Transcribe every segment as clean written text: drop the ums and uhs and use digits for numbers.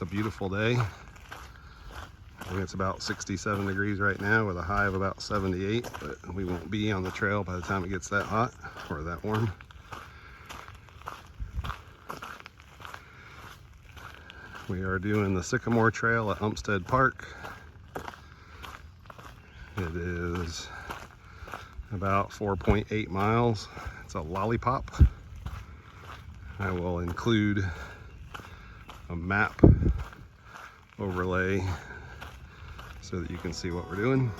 It's a beautiful day. I think it's about 67 degrees right now with a high of about 78, but we won't be on the trail by the time it gets that hot or that warm. We are doing the Sycamore Trail at Umstead Park. It is about 4.8 miles. It's a lollipop. I will include a map overlay so that you can see what we're doing.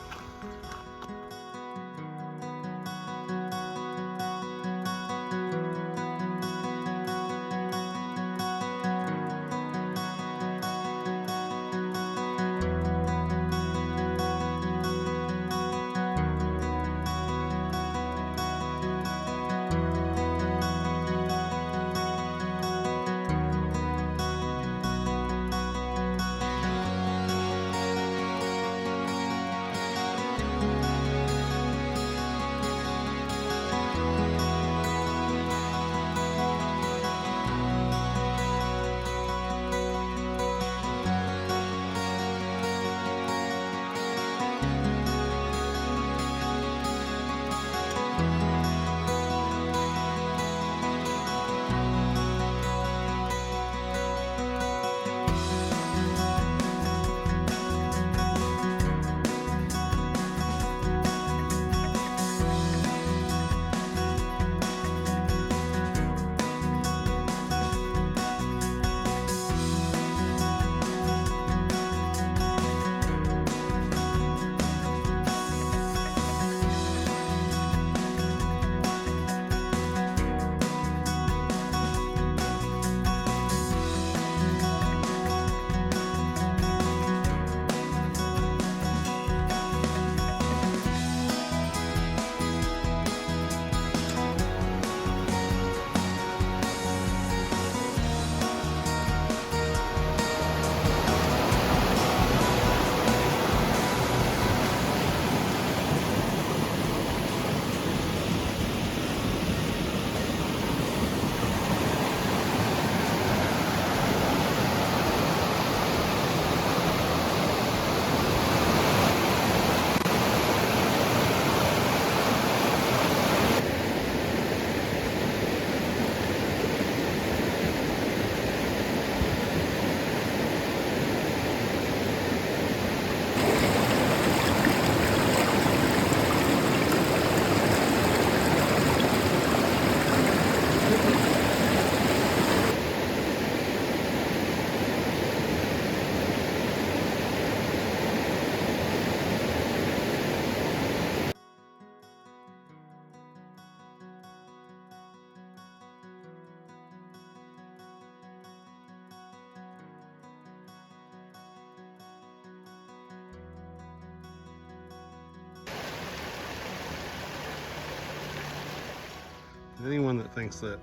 Anyone that thinks that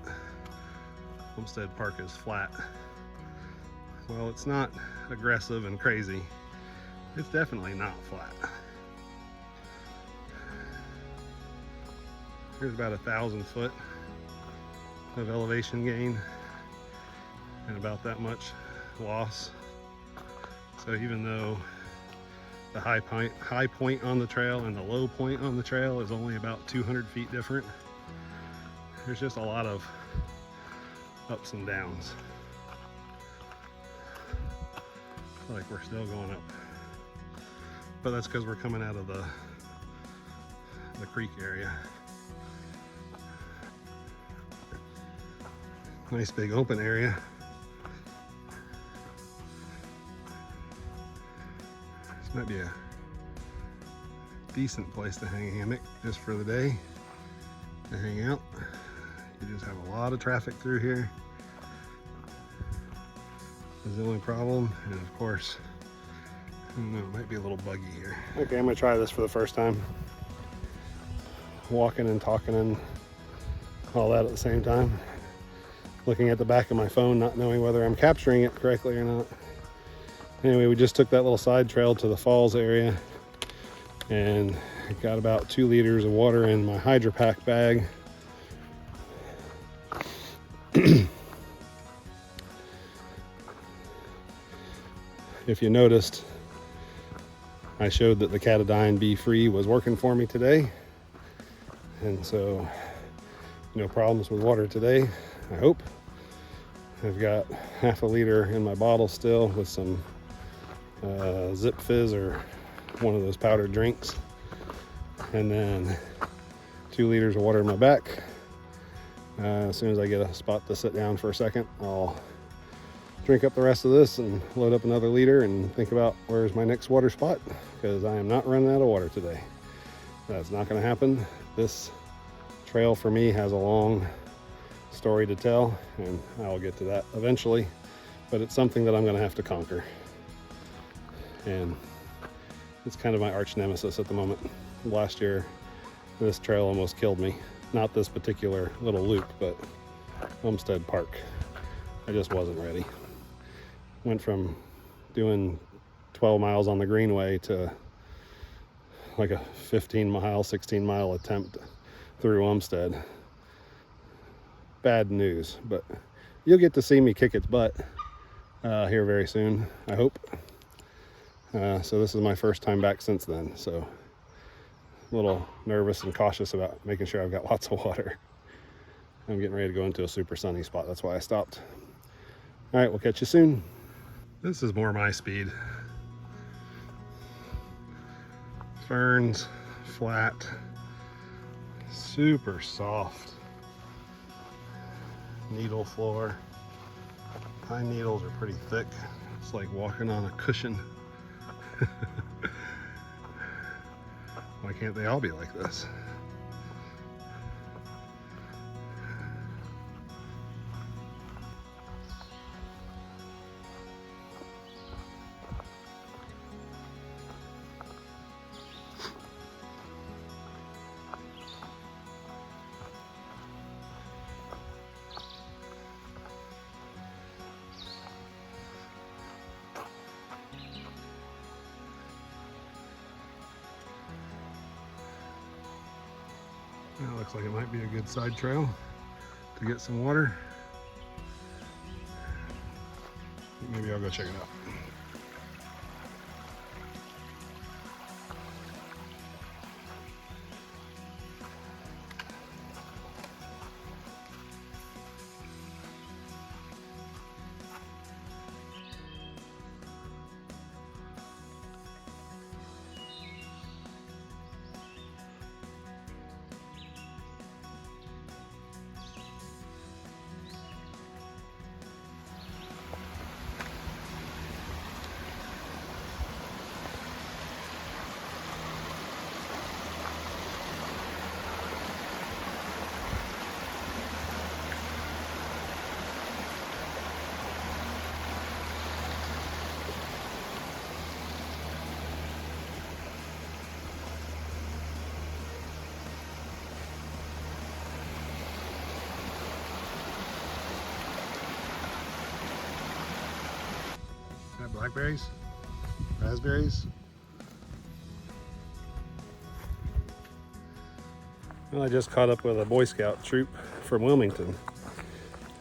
Umstead Park is flat, well, it's not aggressive and crazy. It's definitely not flat. There's about 1,000 foot of elevation gain and about that much loss. So even though the high point on the trail and the low point on the trail is only about 200 feet different, there's just a lot of ups and downs. I feel like we're still going up, but that's because we're coming out of the creek area. Nice big open area. This might be a decent place to hang a hammock just for the day, to hang out. You just have a lot of traffic through here. Is the only problem, and of course, I don't know, it might be a little buggy here. Okay, I'm gonna try this for the first time. Walking and talking and all that at the same time. Looking at the back of my phone, not knowing whether I'm capturing it correctly or not. Anyway, we just took that little side trail to the falls area and got about 2 liters of water in my Hydro Pack bag. if you noticed, I showed that the Catadine B-Free was working for me today. And so, no problems with water today, I hope. I've got half a liter in my bottle still with some Zip Fizz or one of those powdered drinks. And then 2 liters of water in my back. As soon as I get a spot to sit down for a second, I'll drink up the rest of this and load up another liter and think about where's my next water spot, because I am not running out of water today. That's not going to happen. This trail for me has a long story to tell, and I'll get to that eventually, but it's something that I'm going to have to conquer. And it's kind of my arch nemesis at the moment. Last year, this trail almost killed me. Not this particular little loop, but Umstead Park. I just wasn't ready. Went from doing 12 miles on the Greenway to like a 15-mile, 16-mile attempt through Umstead. Bad news, but you'll get to see me kick its butt here very soon, I hope. So this is my first time back since then, so a little nervous and cautious about making sure I've got lots of water. I'm getting ready to go into a super sunny spot. That's why I stopped. All right, we'll catch you soon. This is more my speed. Ferns, flat, super soft. Needle floor. Pine needles are pretty thick. It's like walking on a cushion. Why can't they all be like this? That looks like it might be a good side trail to get some water. Maybe I'll go check it out. Blackberries, raspberries. Well, I just caught up with a Boy Scout troop from Wilmington,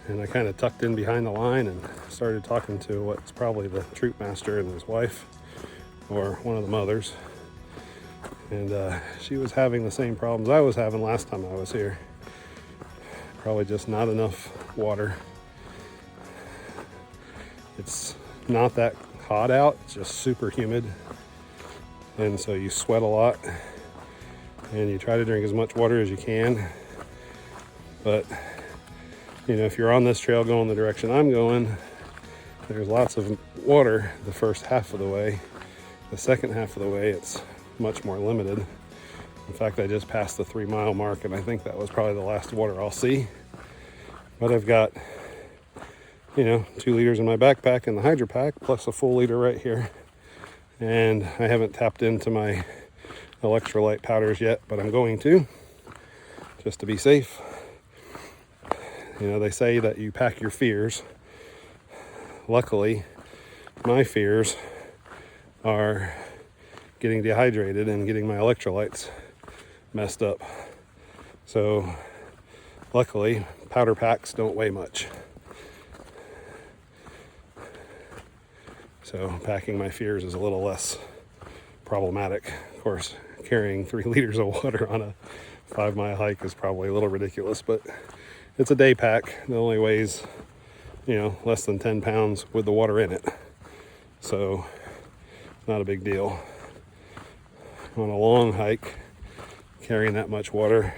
and I kind of tucked in behind the line and started talking to what's probably the troop master and his wife, or one of the mothers. And she was having the same problems I was having last time I was here. Probably just not enough water. It's not that hot out, it's just super humid, and so you sweat a lot and you try to drink as much water as you can. But you know, if you're on this trail going the direction I'm going, there's lots of water the first half of the way. The second half of the way it's much more limited. In fact, I just passed the 3-mile mark, and I think that was probably the last water I'll see. But I've got, you know, 2 liters in my backpack and the Hydro Pack, plus a full liter right here. And I haven't tapped into my electrolyte powders yet, but I'm going to, just to be safe. You know, they say that you pack your fears. Luckily, my fears are getting dehydrated and getting my electrolytes messed up. So, luckily, powder packs don't weigh much. So packing my fears is a little less problematic. Of course, carrying 3 liters of water on a 5-mile hike is probably a little ridiculous, but it's a day pack. It only weighs, you know, less than 10 pounds with the water in it. So not a big deal. On a long hike, carrying that much water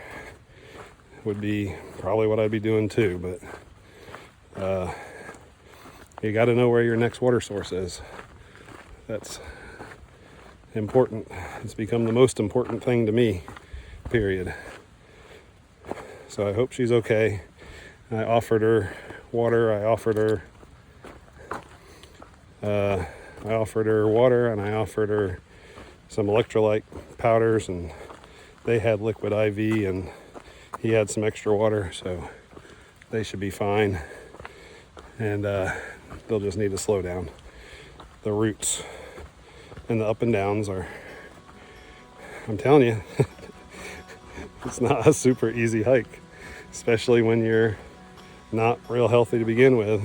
would be probably what I'd be doing too, but you got to know where your next water source is. That's important. It's become the most important thing to me, period. So I hope she's okay. I offered her water. I offered her water, and I offered her some electrolyte powders, and they had liquid IV, and he had some extra water, so they should be fine. And they'll just need to slow down. The roots and the up and downs are, I'm telling you, it's not a super easy hike, especially when you're not real healthy to begin with.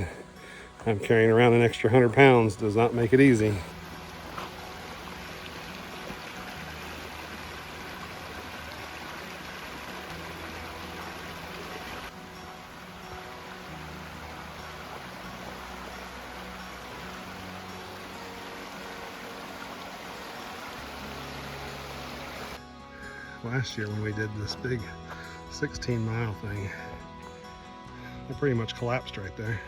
I'm carrying around an extra 100 pounds does not make it easy. Last year when we did this big 16-mile thing, I pretty much collapsed right there.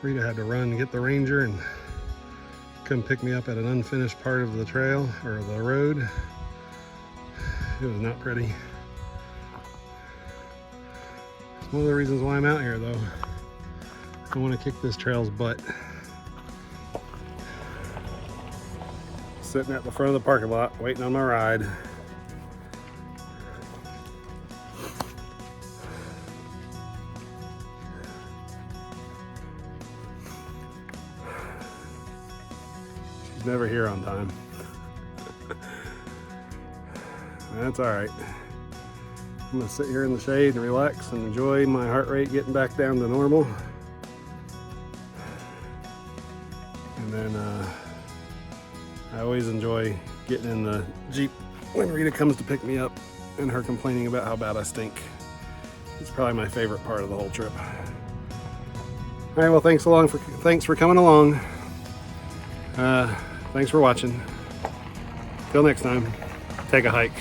Rita had to run and get the Ranger and come pick me up at an unfinished part of the trail or the road. It was not pretty. It's one of the reasons why I'm out here though. I want to kick this trail's butt. Sitting at the front of the parking lot waiting on my ride. She's never here on time. That's all right. I'm gonna sit here in the shade and relax and enjoy my heart rate getting back down to normal. And then I always enjoy getting in the Jeep when Rita comes to pick me up and her complaining about how bad I stink. It's probably my favorite part of the whole trip. All right, well, thanks for coming along. Thanks for watching. Till next time, take a hike.